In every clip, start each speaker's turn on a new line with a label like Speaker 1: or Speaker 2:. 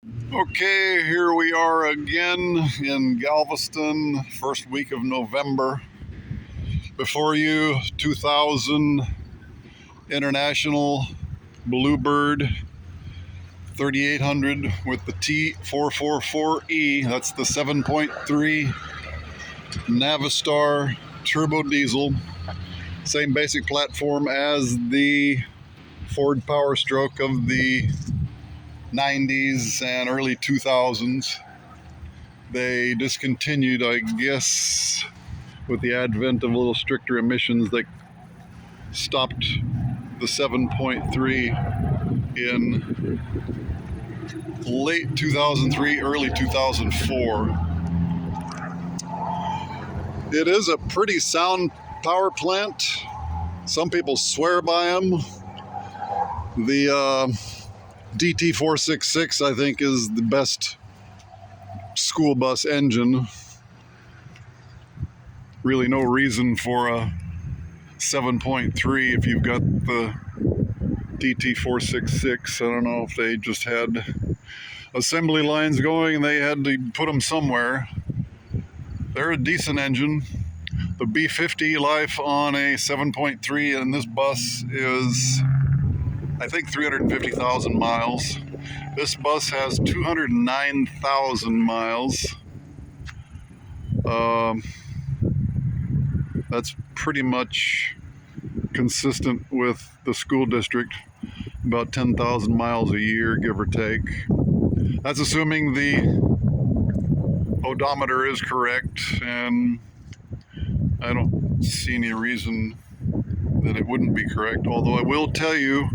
Speaker 1: Okay, here we are again in Galveston, first week of November. Before you, 2000 International Bluebird 3800 with the T444E. That's the 7.3 Navistar turbo diesel. Same basic platform as the Ford Power Stroke of the 90s and early 2000s. They discontinued, I guess, with the advent of a little stricter emissions. They stopped the 7.3 in late 2003, early 2004. It is a pretty sound power plant. Some people swear by them. The DT466, I think, is the best school bus engine. Really no reason for a 7.3 if you've got the DT466. I don't know if they just had assembly lines going and they had to put them somewhere. They're a decent engine. The B50 life on a 7.3 in this bus is, I think, 350,000 miles. This bus has 209,000 miles. That's pretty much consistent with the school district, about 10,000 miles a year, give or take. That's assuming the odometer is correct, and I don't see any reason that it wouldn't be correct. Although I will tell you,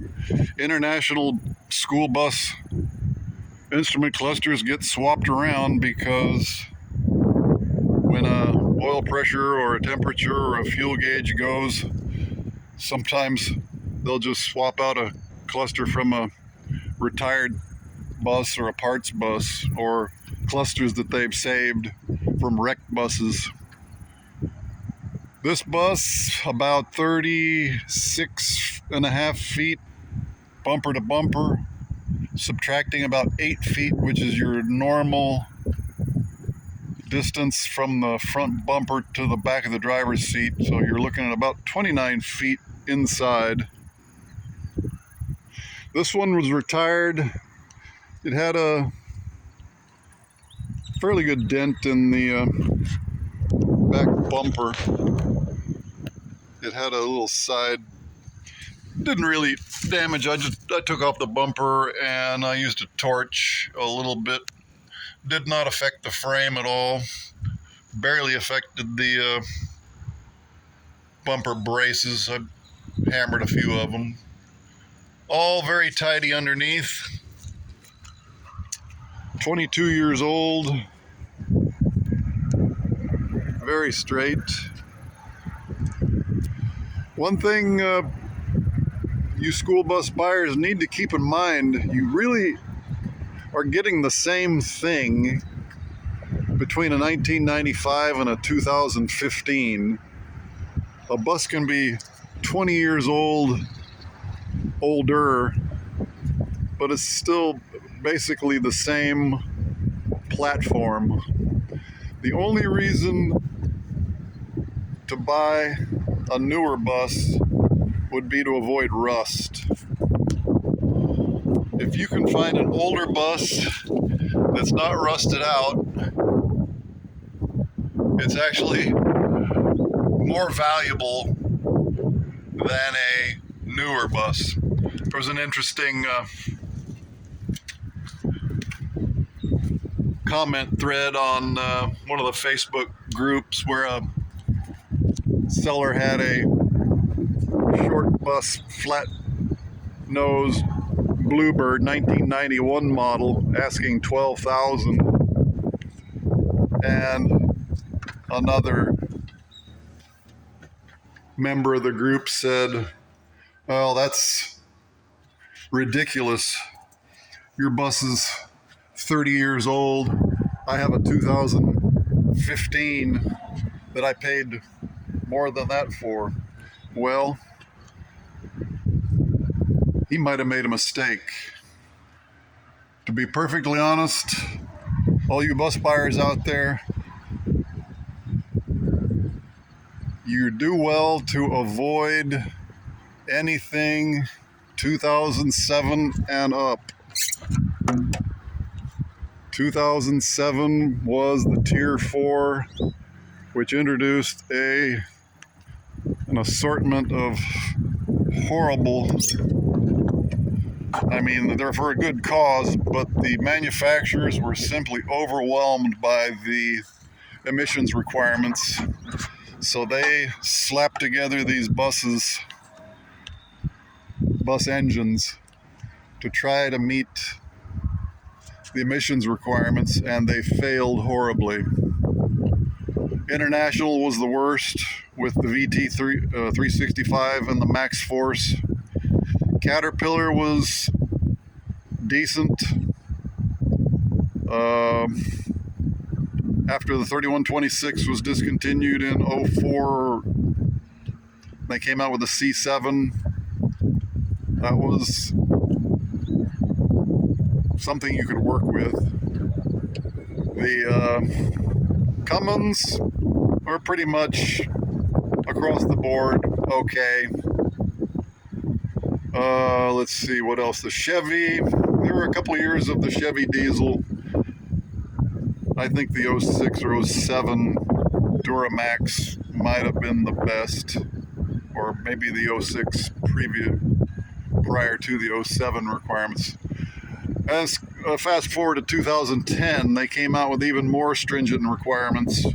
Speaker 1: international school bus instrument clusters get swapped around because when a oil pressure or a temperature or a fuel gauge goes, sometimes they'll just swap out a cluster from a retired bus or a parts bus, or clusters that they've saved from wrecked buses. This bus, about 36 and a half feet bumper to bumper, subtracting about 8 feet, which is your normal distance from the front bumper to the back of the driver's seat. So you're looking at about 29 feet inside. This one was retired. It had a fairly good dent in the back bumper. It had a little side, didn't really damage. I took off the bumper and I used a torch a little bit. Did not affect the frame at all. Barely affected the bumper braces. I hammered a few of them. All very tidy underneath. 22 years old. Very straight. One thing you school bus buyers need to keep in mind, you really are getting the same thing between a 1995 and a 2015. A bus can be 20 years older, but it's still basically the same platform. The only reason to buy a newer bus would be to avoid rust. If you can find an older bus that's not rusted out, it's actually more valuable than a newer bus. There was an interesting comment thread on one of the Facebook groups where a seller had a short bus, flat nose Bluebird 1991 model, asking $12,000, and another member of the group said, "Well, that's ridiculous. Your bus is 30 years old. I have a 2015 that I paid more than that for." Well, he might have made a mistake. To be perfectly honest, all you bus buyers out there, you do well to avoid anything 2007 and up. 2007 was the Tier 4, which introduced an assortment of horrible, I mean, they're for a good cause, but the manufacturers were simply overwhelmed by the emissions requirements. So they slapped together these bus engines to try to meet the emissions requirements, and they failed horribly. International was the worst with the VT365 and the Max Force. Caterpillar was decent. After the 3126 was discontinued in 04, they came out with a C7. That was something you could work with. The Cummins are pretty much across the board okay. Let's see what else. The Chevy, there were a couple of years of the Chevy diesel. I think the 06 or 07 Duramax might have been the best, or maybe the 06 prior to the 07 requirements. As fast forward to 2010, they came out with even more stringent requirements,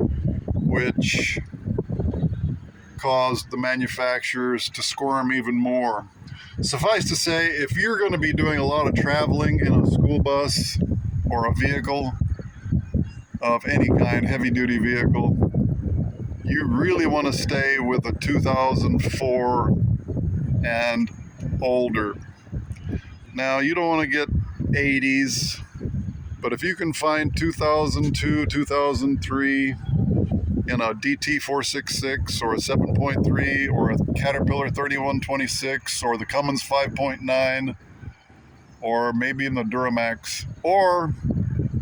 Speaker 1: which caused the manufacturers to squirm even more. Suffice to say, if you're going to be doing a lot of traveling in a school bus or a vehicle of any kind, heavy-duty vehicle, you really want to stay with a 2004 and older. Now, you don't want to get 80s, but if you can find 2002, 2003 in a DT466 or a 7.3 or a Caterpillar 3126 or the Cummins 5.9 or maybe in the Duramax, or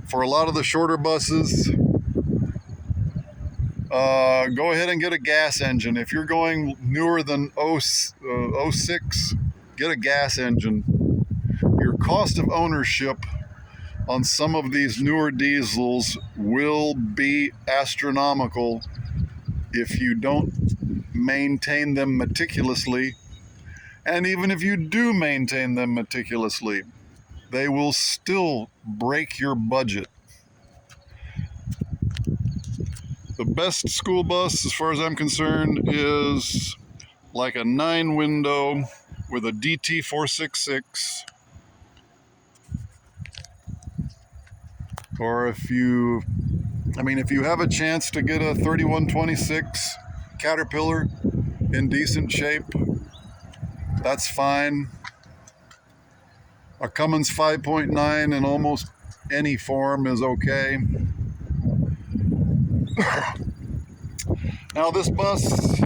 Speaker 1: for a lot of the shorter buses, go ahead and get a gas engine. If you're going newer than 06, get a gas engine. Your cost of ownership on some of these newer diesels will be astronomical if you don't maintain them meticulously. And even if you do maintain them meticulously, they will still break your budget. The best school bus, as far as I'm concerned, is like a 9-window with a DT466. Or if you have a chance to get a 3126 Caterpillar in decent shape, that's fine. A Cummins 5.9 in almost any form is okay. Now this bus,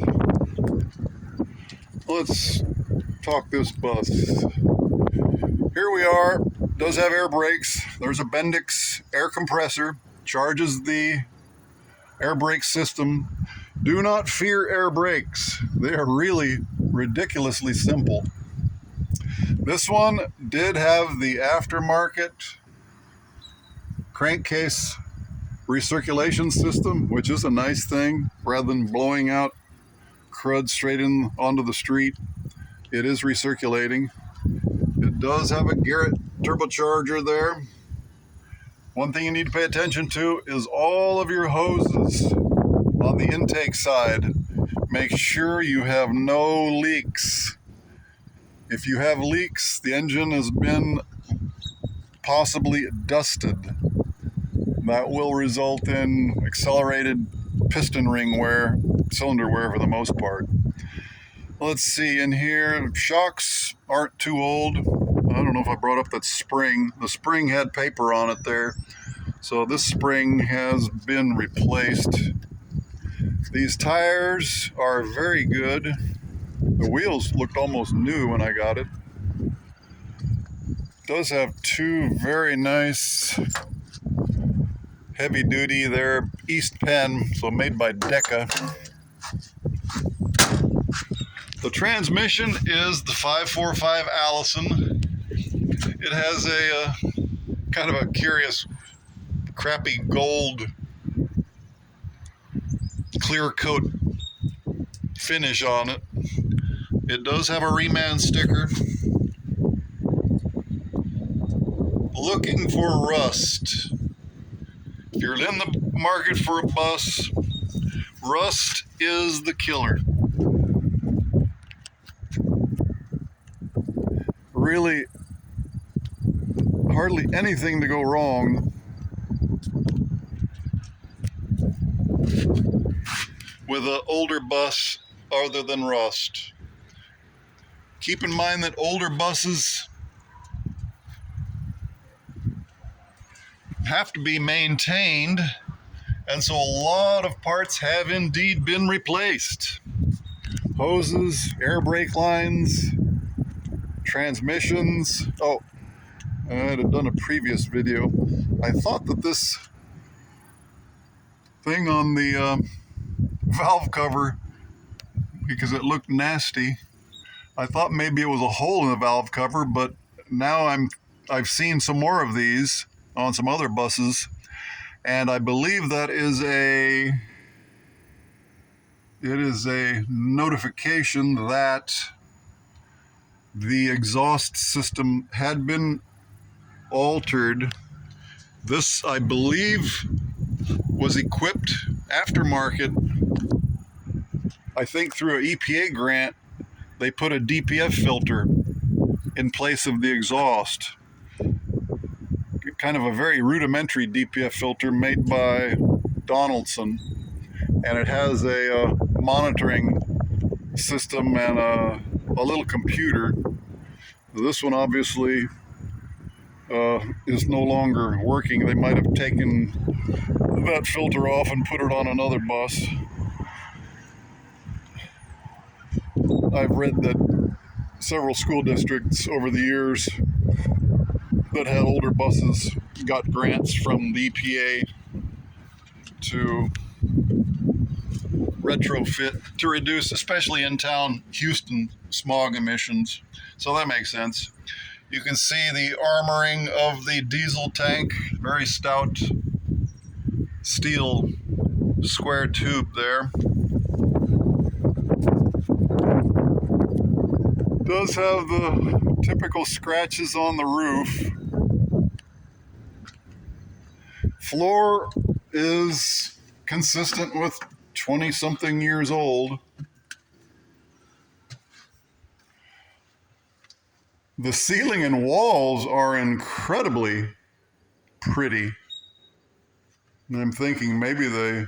Speaker 1: let's talk this bus. Here we are. Does have air brakes. There's a Bendix air compressor, charges the air brake system. Do not fear air brakes. They are really ridiculously simple. This one did have the aftermarket crankcase recirculation system, which is a nice thing. Rather than blowing out crud straight in onto the street, it is recirculating. It does have a Garrett turbocharger there. One thing you need to pay attention to is all of your hoses on the intake side. Make sure you have no leaks. If you have leaks, the engine has been possibly dusted. That will result in accelerated piston ring wear, cylinder wear for the most part. Let's see, in here, shocks aren't too old. I don't know if I brought up that spring. The spring had paper on it there. So this spring has been replaced. These tires are very good. The wheels looked almost new when I got it. does have two very nice heavy duty. They're East Penn, so made by Decca. The transmission is the 545 Allison. It has a kind of a curious, crappy gold clear coat finish on it. It does have a reman sticker. Looking for rust. If you're in the market for a bus, rust is the killer. Really, hardly anything to go wrong with an older bus other than rust. Keep in mind that older buses have to be maintained, and so a lot of parts have indeed been replaced. Hoses, air brake lines, transmissions. Oh, I had done a previous video. I thought that this thing on the valve cover, because it looked nasty, I thought maybe it was a hole in the valve cover, but now I've seen some more of these on some other buses, and I believe that it is a notification that the exhaust system had been altered. This, I believe, was equipped aftermarket. I think through an EPA grant, they put a DPF filter in place of the exhaust. Kind of a very rudimentary DPF filter made by Donaldson, and it has a monitoring system and a little computer. This one obviously is no longer working. They might have taken that filter off and put it on another bus. I've read that several school districts over the years that had older buses got grants from the EPA to retrofit to reduce, especially in town, Houston smog emissions. So that makes sense. You can see the armoring of the diesel tank, very stout steel square tube there. Does have the typical scratches on the roof. Floor is consistent with 20-something years old. The ceiling and walls are incredibly pretty. And I'm thinking maybe they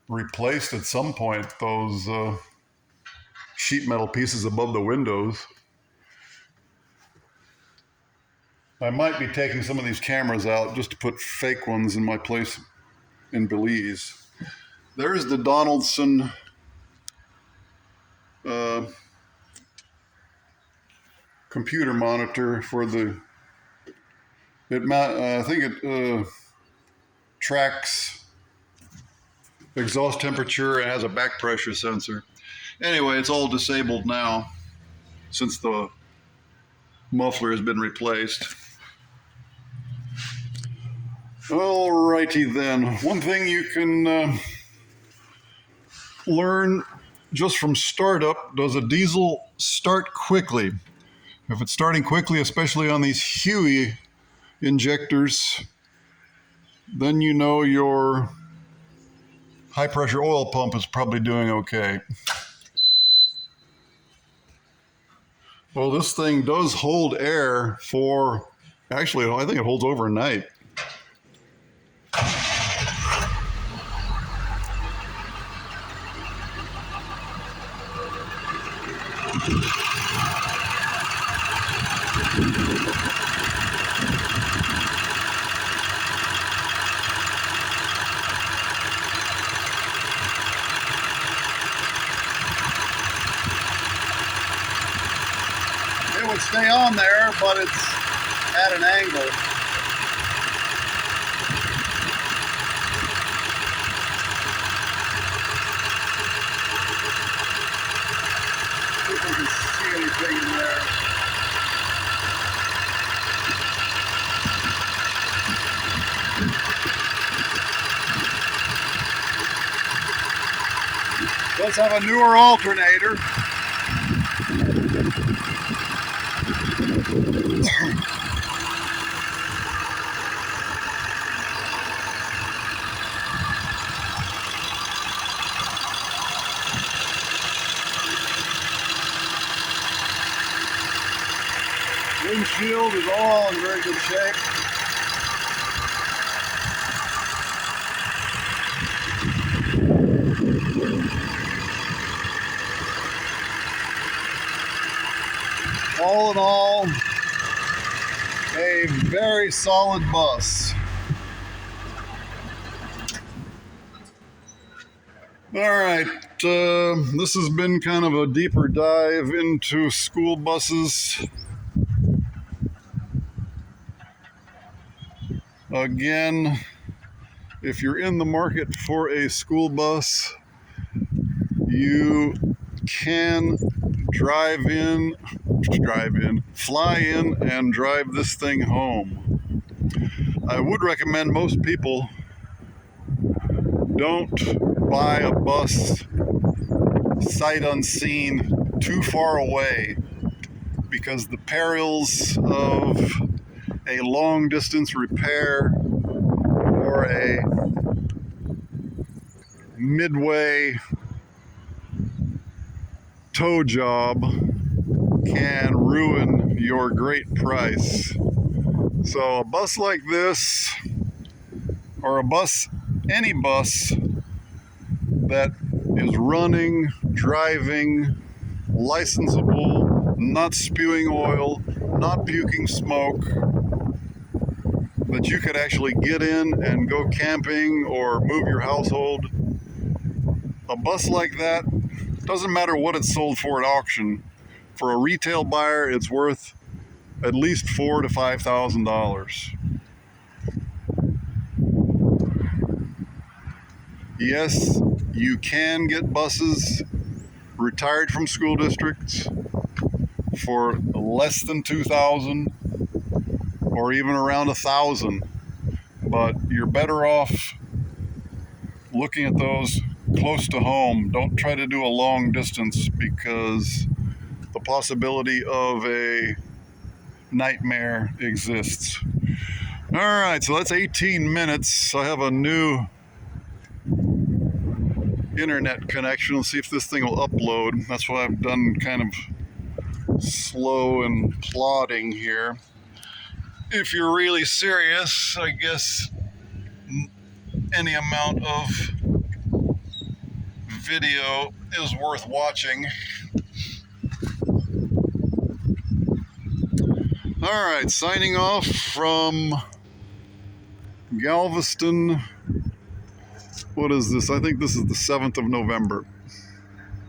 Speaker 1: replaced at some point those sheet metal pieces above the windows. I might be taking some of these cameras out just to put fake ones in my place in Belize. There's the Donaldson computer monitor for the, I think it tracks exhaust temperature and has a back pressure sensor. Anyway, it's all disabled now since the muffler has been replaced. Alrighty then. One thing you can learn just from startup: does a diesel start quickly? If it's starting quickly, especially on these Huey injectors, then you know your high pressure oil pump is probably doing okay. Well, this thing does hold air for, actually, I think it holds overnight. What's stay on there, but it's at an angle. See if we can see anything in there. Let's have a newer alternator. Windshield is all in very good shape. All in all, a very solid bus. All right, this has been kind of a deeper dive into school buses. Again, if you're in the market for a school bus, you can fly in and drive this thing home. I would recommend most people don't buy a bus sight unseen too far away, because the perils of a long distance repair or a midway tow job can ruin your great price. So a bus like this, or any bus that is running, driving, licensable, not spewing oil, not puking smoke, that you could actually get in and go camping or move your household. A bus like that, doesn't matter what it's sold for at auction, for a retail buyer it's worth at least $4,000 to $5,000. Yes, you can get buses retired from school districts for less than $2,000 or even around $1,000, but you're better off looking at those close to home. Don't try to do a long distance, because the possibility of a nightmare exists. All right, so that's 18 minutes. I have a new internet connection. Let's see if this thing will upload. That's why I've done kind of slow and plodding here. If you're really serious, I guess any amount of video is worth watching. All right, signing off from Galveston. What is this? I think this is the 7th of November.